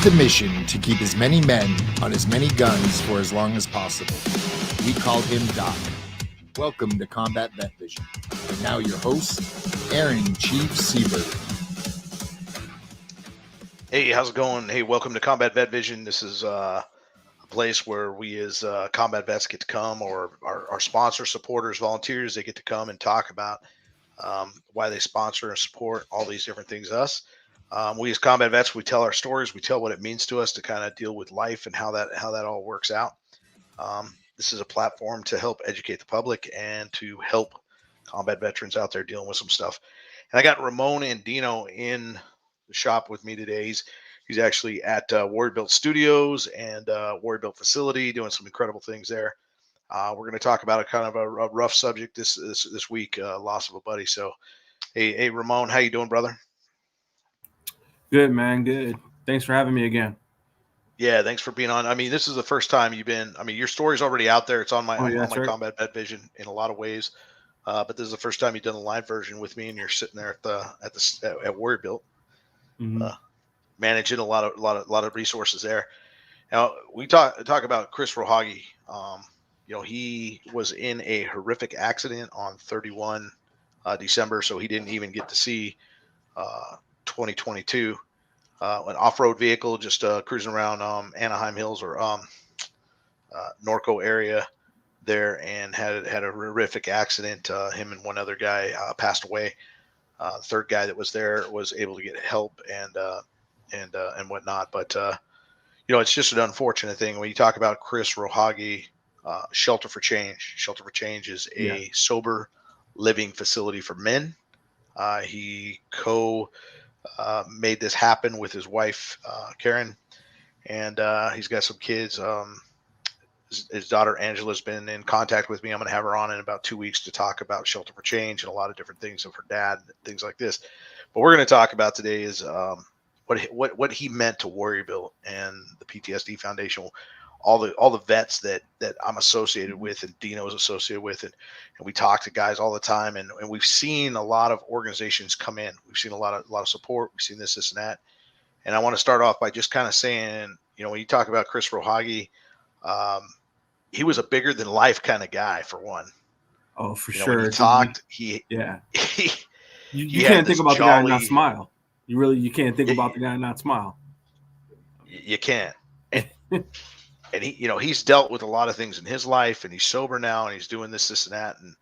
the mission to keep as many men on as many guns for as long as possible. We called him Doc. Welcome to Combat Vet Vision. And now your host, Aaron Chief Seibert. Hey, how's it going? Hey, welcome to Combat Vet Vision. This is a place where we as combat vets get to come, or our sponsor, supporters, volunteers, they get to come and talk about why they sponsor and support all these different things. Us, we as combat vets, we tell our stories. We tell what it means to us to kind of deal with life and how that all works out. This is a platform to help educate the public and to help combat veterans out there dealing with some stuff. And I got Ramon Andino in the shop with me today. He's actually at Warrior Built Studios and Warrior Built Facility doing some incredible things there. We're going to talk about a kind of a rough subject this week, loss of a buddy. So, hey, Ramon, how you doing, brother? Good, man. Good. Thanks for having me again. Yeah, thanks for being on. I mean, this is the first time you've been. I mean, your story's already out there. It's on my right. Combat Vet Vision in a lot of ways. But this is the first time you've done a live version with me, and you're sitting there at Warrior Built, managing a lot of resources there. Now we talk about Chris Raahauge. He was in a horrific accident on 31 December, so he didn't even get to see 2022. An off-road vehicle just cruising around Anaheim Hills or Norco area there, and had a horrific accident. Him and one other guy passed away. The third guy that was there was able to get help and whatnot. But it's just an unfortunate thing when you talk about Chris Raahauge. Shelter for Change. Shelter for Change is a sober living facility for men. He made this happen with his wife, Karen, and he's got some kids. His daughter Angela's been in contact with me. I'm going to have her on in about 2 weeks to talk about Shelter for Change and a lot of different things of her dad, things like this. But we're going to talk about today is what he meant to Warrior Built and the PTSD Foundation, all the vets that I'm associated with and Dino is associated with, and we talk to guys all the time, and we've seen a lot of organizations come in. We've seen a lot of support. We've seen this and that. And I want to start off by just kind of saying, when you talk about Chris Raahauge, he was a bigger than life kind of guy, for one. Oh, for sure. When he talked, you can't think about the guy and not smile. You can't think about the guy and not smile. You can't. And he's dealt with a lot of things in his life, and he's sober now, and he's doing this and that. And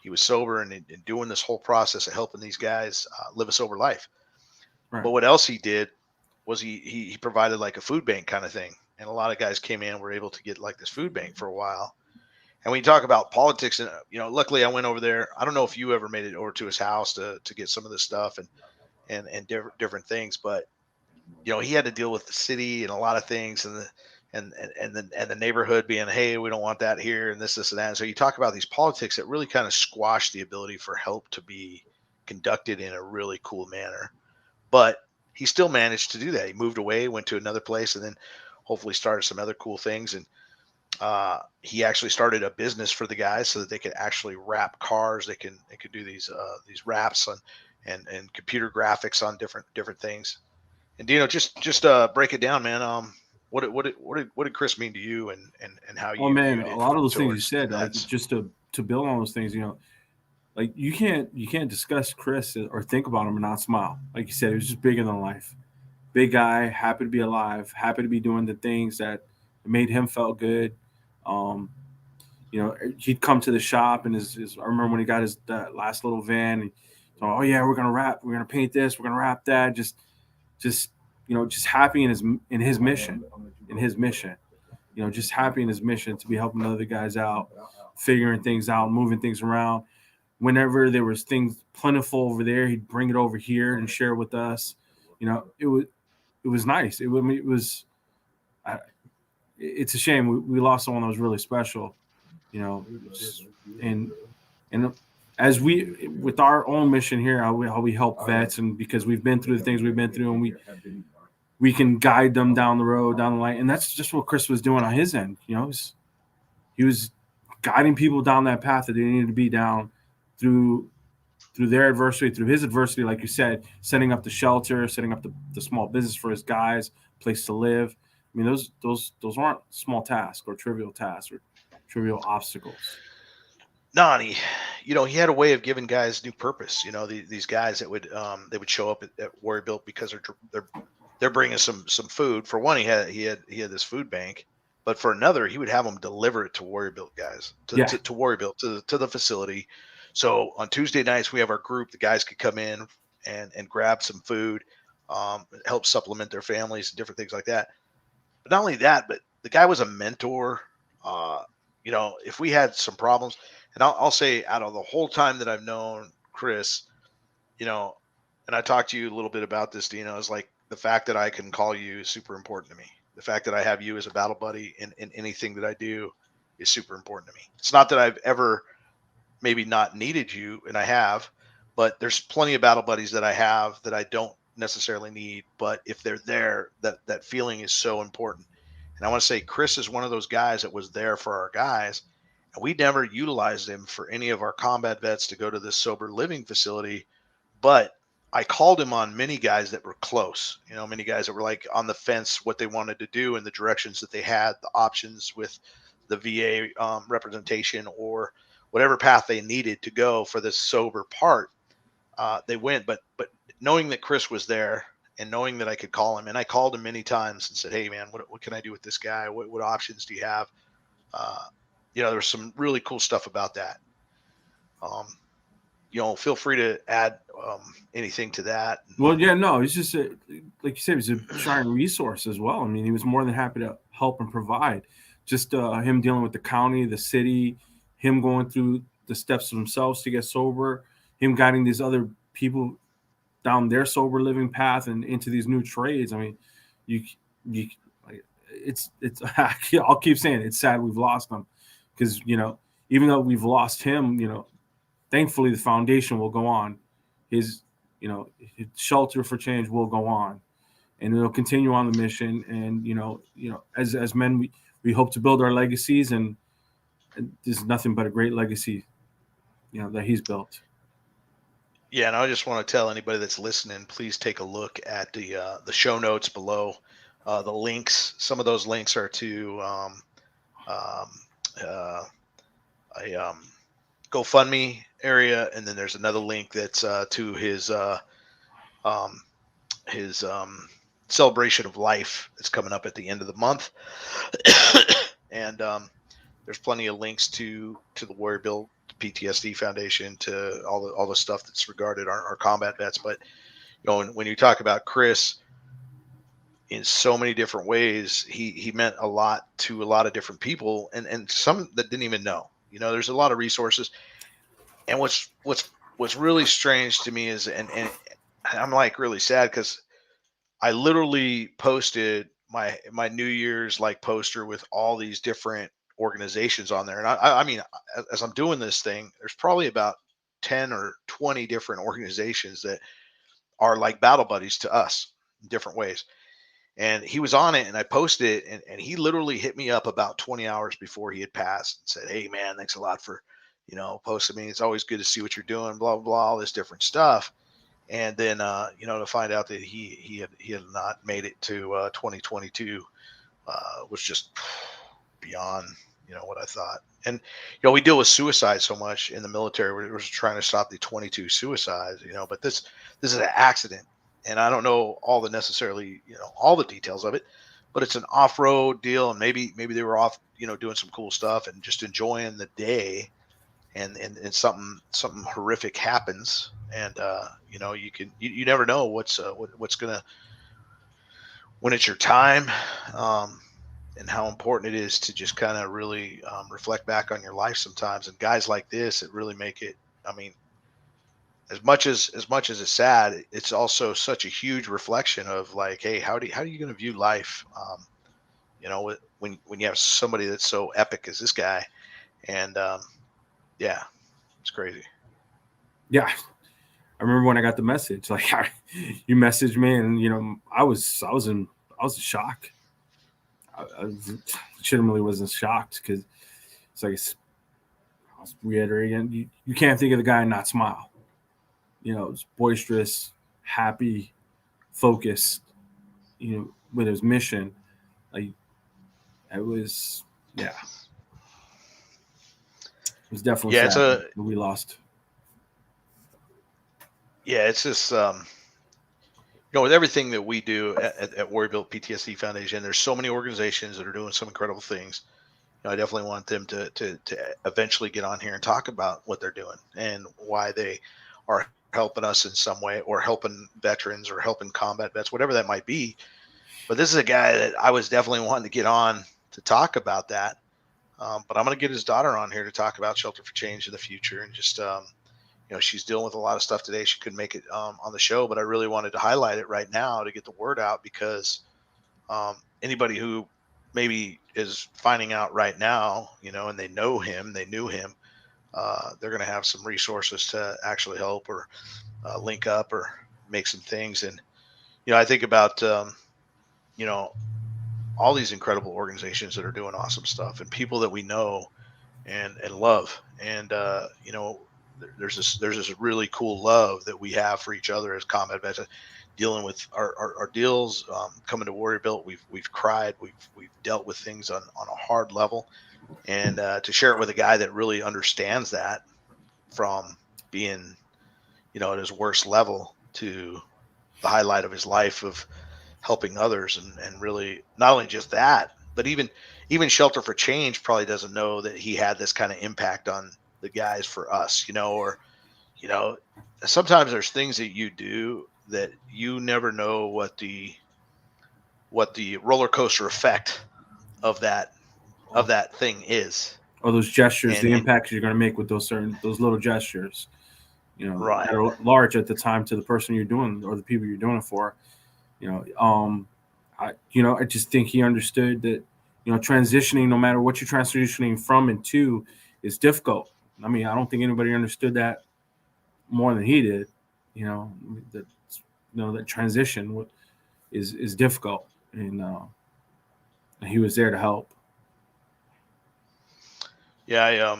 he was sober and doing this whole process of helping these guys live a sober life. Right. But what else he did was he provided like a food bank kind of thing. And a lot of guys came in and were able to get like this food bank for a while. And when you talk about politics, and luckily I went over there. I don't know if you ever made it over to his house to get some of this stuff and different things, but he had to deal with the city and a lot of things, and the neighborhood being, hey, we don't want that here, and this and that. And so you talk about these politics that really kind of squash the ability for help to be conducted in a really cool manner. But he still managed to do that. He moved away, went to another place, and then hopefully started some other cool things. And he actually started a business for the guys so that they could actually wrap cars. They could do these wraps and computer graphics on different things. And Dino, just break it down, man. What did Chris mean to you, and how you? Oh man, a lot of those things you said, like, just to build on those things, like you can't discuss Chris or think about him and not smile. Like you said, he was just bigger than life. Big guy, happy to be alive, happy to be doing the things that made him felt good. He'd come to the shop, and I remember when he got that last little van, and oh yeah, we're gonna wrap, we're gonna paint this, we're gonna wrap that. Just happy in his mission, just happy in his mission to be helping other guys out, figuring things out, moving things around. Whenever there was things plentiful over there, he'd bring it over here and share it with us. It was nice. It's a shame we lost someone that was really special, and as we, with our own mission here, how we help vets, and because we've been through the things we've been through, and we can guide them down the road, down the line. And that's just what Chris was doing on his end. He was guiding people down that path that they needed to be down through their adversity, through his adversity, like you said, setting up the shelter, setting up the small business for his guys, place to live. I mean, those aren't small tasks or trivial obstacles. No, and he had a way of giving guys new purpose. These guys that would they would show up at Warrior Built because they're bringing some food. For one, he had this food bank, but for another, he would have them deliver it to Warrior Built guys to Warrior Built to the facility. So on Tuesday nights, we have our group. The guys could come in and grab some food, help supplement their families and different things like that. But not only that, but the guy was a mentor. If we had some problems, and I'll say out of the whole time that I've known Chris, and I talked to you a little bit about this, Dino, is like the fact that I can call you is super important to me. The fact that I have you as a battle buddy in anything that I do is super important to me. It's not that I've ever maybe not needed you, and I have, but there's plenty of battle buddies that I have that I don't necessarily need, but if they're there, that feeling is so important. And I want to say Chris is one of those guys that was there for our guys, and we never utilized him for any of our combat vets to go to this sober living facility, but I called him on many guys that were close, many guys that were like on the fence, what they wanted to do and the directions that they had, the options with the VA representation or whatever path they needed to go for this sober part. They went, but knowing that Chris was there and knowing that I could call him, and I called him many times and said, "Hey man, what can I do with this guy? What options do you have?" There's some really cool stuff about that. Feel free to add anything to that. Well, yeah, no, it's just like you said, he's a giant resource as well. I mean, he was more than happy to help and provide. Just him dealing with the county, the city, him going through the steps themselves to get sober, him guiding these other people down their sober living path and into these new trades. I mean, you like it's I'll keep saying it's sad we've lost him because even though we've lost him, thankfully the foundation will go on. His shelter for change will go on, and it'll continue on the mission. And as men, we hope to build our legacies, and there's nothing but a great legacy, that he's built. Yeah, and I just want to tell anybody that's listening, please take a look at the show notes below. The links, some of those links are to a GoFundMe area, and then there's another link that's to his celebration of life that's coming up at the end of the month. And there's plenty of links to the Warrior Built PTSD Foundation, to all the stuff that's regarded our combat vets. But when you talk about Chris in so many different ways, he meant a lot to a lot of different people, and some that didn't even know. There's a lot of resources. And what's really strange to me is, and I'm like really sad because I literally posted my New Year's poster with all these different organizations on there. And I mean, as I'm doing this thing, there's probably about 10 or 20 different organizations that are like battle buddies to us in different ways. And he was on it, and I posted it, and he literally hit me up about 20 hours before he had passed and said, "Hey man, thanks a lot for, posting me. It's always good to see what you're doing, blah, blah, blah, all this different stuff." And then, to find out that he had not made it to 2022 was just beyond, what I thought. And, we deal with suicide so much in the military. We're trying to stop the 22 suicides, but this is an accident. And I don't know all the necessarily, all the details of it, but it's an off-road deal. And maybe they were off, doing some cool stuff and just enjoying the day. And something horrific happens. And, you never know what's gonna, when it's your time, and how important it is to just kind of really reflect back on your life sometimes. And guys like this, it really make it, I mean, as much as it's sad, it's also such a huge reflection of like, hey, how are you going to view life? When you have somebody that's so epic as this guy, and yeah, it's crazy. Yeah, I remember when I got the message, like you messaged me, and I was in shock. I legitimately wasn't shocked because it's like I was reiterating, you can't think of the guy and not smile. It's boisterous, happy, focused. with his mission. Like, it was, yeah, it was definitely Yeah, sad it's that we lost. it's just, with everything that we do at Warrior Built PTSD Foundation, there's so many organizations that are doing some incredible things. I definitely want them to eventually get on here and talk about what they're doing and why they are helping us in some way, or helping veterans, or helping combat vets, whatever that might be. But this is a guy that I was definitely wanting to get on to talk about that. But I'm going to get his daughter on here to talk about Shelter for Change in the future, and just, she's dealing with a lot of stuff today. She couldn't make it on the show, but I really wanted to highlight it right now to get the word out, because anybody who maybe is finding out right now, and they knew him, they're going to have some resources to actually help, or link up, or make some things. And, I think about, all these incredible organizations that are doing awesome stuff, and people that we know and love. And, there's this really cool love that we have for each other as combat vets, dealing with our deals, coming to Warrior Built. We've cried, we've dealt with things on a hard level, and to share it with a guy that really understands that, from being, at his worst level to the highlight of his life of helping others, and really not only just that, but even Shelter for Change probably doesn't know that he had this kind of impact on the guys for us, or, sometimes there's things that you do that you never know what the roller coaster effect of that thing is. Or those gestures, the And impacts you're going to make with those little gestures, right. that are large at the time to the person you're doing, or the people you're doing it for. I just think he understood that, transitioning, no matter what you're transitioning from and to, is difficult. I mean, I don't think anybody understood that more than he did. That transition is difficult, and he was there to help. Yeah,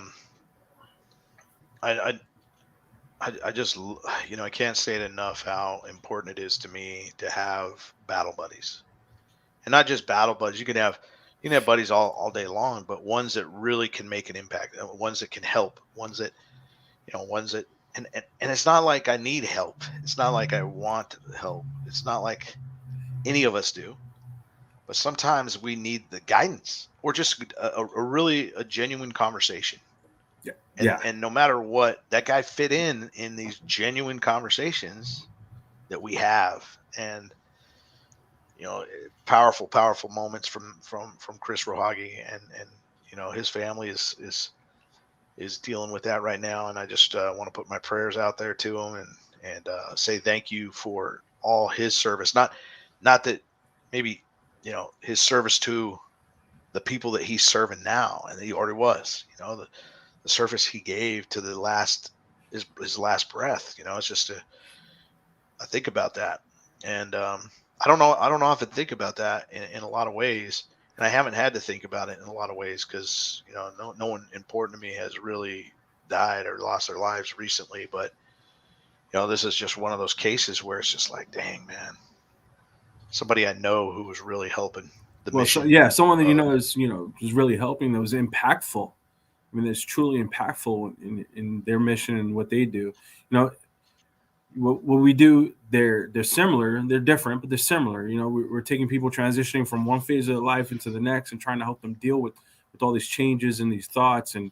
I just, I can't say it enough how important it is to me to have battle buddies, and not just battle buddies. You can have buddies all day long, but ones that really can make an impact, ones that can help, ones that, and it's not like I need help. It's not like I want help. It's not like any of us do, but sometimes we need the guidance, or just a genuine conversation. Yeah, And yeah. no matter what, that guy fit in these genuine conversations that we have. And, powerful moments from Chris Raahauge, and his family is dealing with that right now. And I just want to put my prayers out there to him, and say thank you for all his service. Not that maybe, his service to the people that he's serving now, and that he already was, the service he gave to the last, his last breath. It's just I think about that. And I don't know if I think about that in a lot of ways, and I haven't had to think about it in a lot of ways, because no one important to me has really died or lost their lives recently. But this is just one of those cases where it's just like, dang, man, somebody I know who was really helping the mission. Someone that is really helping, that was impactful. I mean, it's truly impactful in their mission and what they do. What we do, they're similar. They're different, but they're similar. We're taking people transitioning from one phase of their life into the next, and trying to help them deal with all these changes and these thoughts. And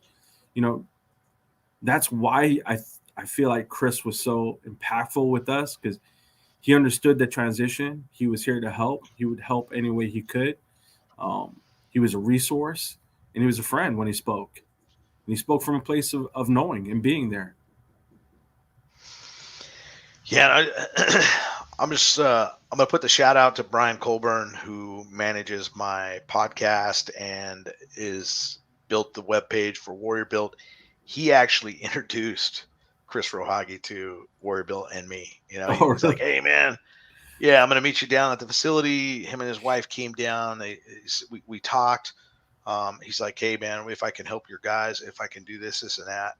that's why I feel like Chris was so impactful with us, because he understood the transition. He was here to help. He would help any way he could. He was a resource, and he was a friend when he spoke. And he spoke from a place of knowing and being there. Yeah, I'm gonna put the shout out to Brian Colburn, who manages my podcast and is built the webpage for Warrior Built. He actually introduced Chris Raahauge to Warrior Built and me. He was like, "Hey, man, yeah, I'm gonna meet you down at the facility." Him and his wife came down. We talked. He's like, "Hey, man, if I can help your guys, if I can do this and that."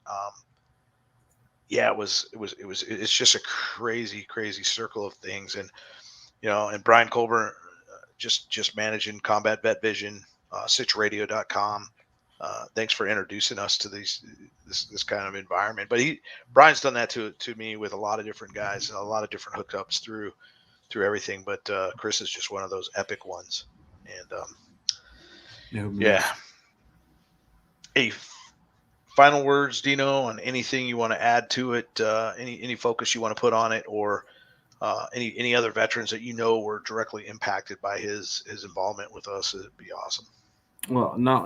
Yeah, it's just a crazy circle of things. And, and Brian Colburn just managing Combat Vet Vision, SitchRadio.com. Thanks for introducing us to this kind of environment. But Brian's done that to me with a lot of different guys and a lot of different hookups through everything. But Chris is just one of those epic ones. And yeah. Hey, final words, Dino, on anything you want to add to it, any focus you want to put on it, or any other veterans that were directly impacted by his involvement with us? It'd be awesome. Well, no,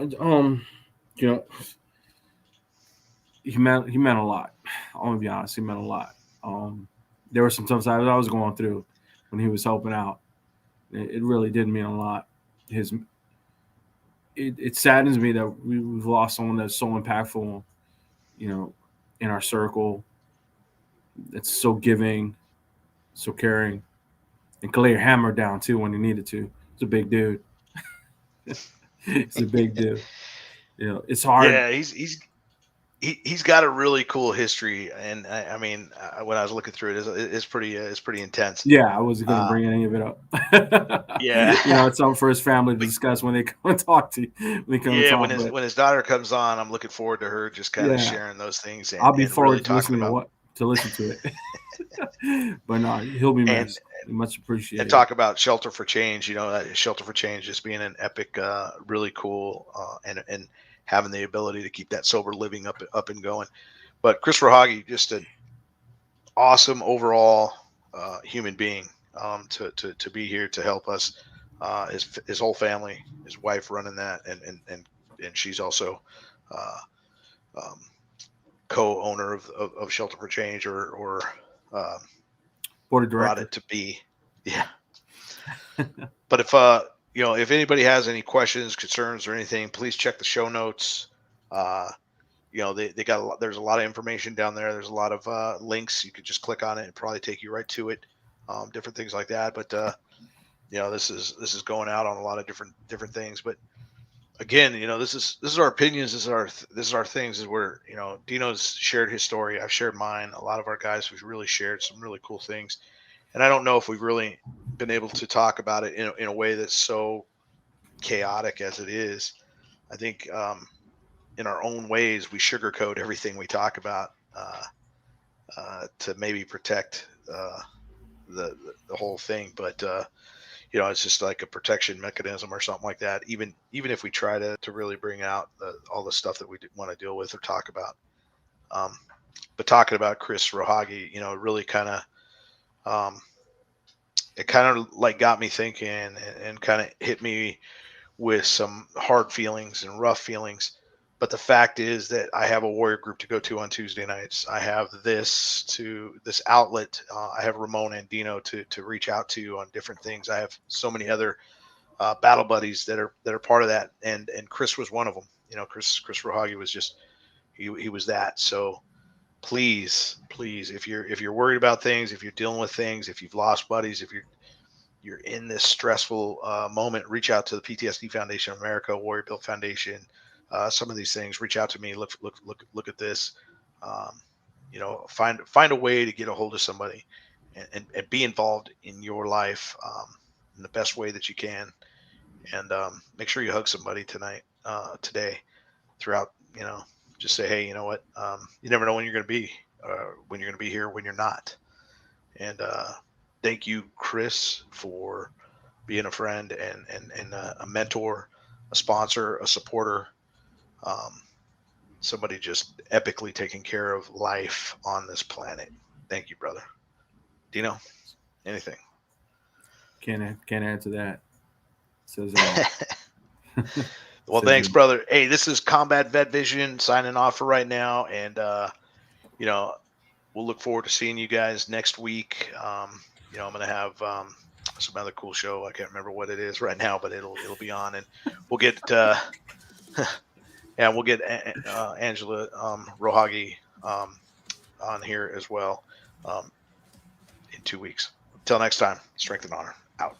he meant a lot. I'm gonna be honest, he meant a lot. There were some times I was going through when he was helping out. It really did mean a lot. It saddens me that we've lost someone that's so impactful, in our circle. That's so giving, so caring, and could lay your hammer down too when you needed to. It's a big dude. It's a big dude. It's hard. Yeah, he's got a really cool history, and I mean, when I was looking through it, it's pretty intense. Yeah, I wasn't going to bring any of it up. Yeah, it's something for his family to discuss when they come and talk to you. When his daughter comes on, I'm looking forward to her just kind of sharing those things. And, I'll be forward really to listening to it. But no, he'll be missed. Much appreciated. And talk about Shelter for Change. Shelter for Change just being an epic, really cool, and having the ability to keep that sober living up and going. But Chris Raahauge, just an awesome overall human being, to be here to help us. His whole family, his wife running that, and she's also co-owner of Shelter for Change, or board of brought directors. it to be. Yeah. But if anybody has any questions, concerns, or anything, please check the show notes. They got there's a lot of information down there. There's a lot of links. You could just click on it and probably take you right to it. Different things like that. But this is going out on a lot of different things. But again, this is our opinions. This is our things. Is where Dino's shared his story. I've shared mine. A lot of our guys have really shared some really cool things. And I don't know if we've really been able to talk about it in a way that's so chaotic as it is. I think in our own ways, we sugarcoat everything we talk about to maybe protect the whole thing. But it's just like a protection mechanism or something like that. Even if we try to really bring out all the stuff that we want to deal with or talk about. But talking about Chris Raahauge, really kind of. It kind of like got me thinking and kind of hit me with some hard feelings and rough feelings. But the fact is that I have a warrior group to go to on Tuesday nights. I have this outlet. I have Ramon Andino to reach out to on different things. I have so many other battle buddies that are part of that. And Chris was one of them. Chris Raahauge was just, he was that. So please, if you're worried about things, if you're dealing with things, if you've lost buddies, if you're in this stressful moment, reach out to the PTSD Foundation of America, Warrior Built Foundation. Some of these things, reach out to me. Look at this. Find a way to get a hold of somebody and be involved in your life in the best way that you can. And make sure you hug somebody today, throughout. Just say, hey, you know what? You never know when you're going to be here, when you're not. And thank you, Chris, for being a friend and a mentor, a sponsor, a supporter. Somebody just epically taking care of life on this planet. Thank you, brother. Dino, anything? Can't add to that. Says Well, thanks, brother. Hey, this is Combat Vet Vision signing off for right now. And, we'll look forward to seeing you guys next week. I'm going to have some other cool show. I can't remember what it is right now, but it'll be on. And we'll get Angela Raahauge on here as well in 2 weeks. Until next time, strength and honor. Out.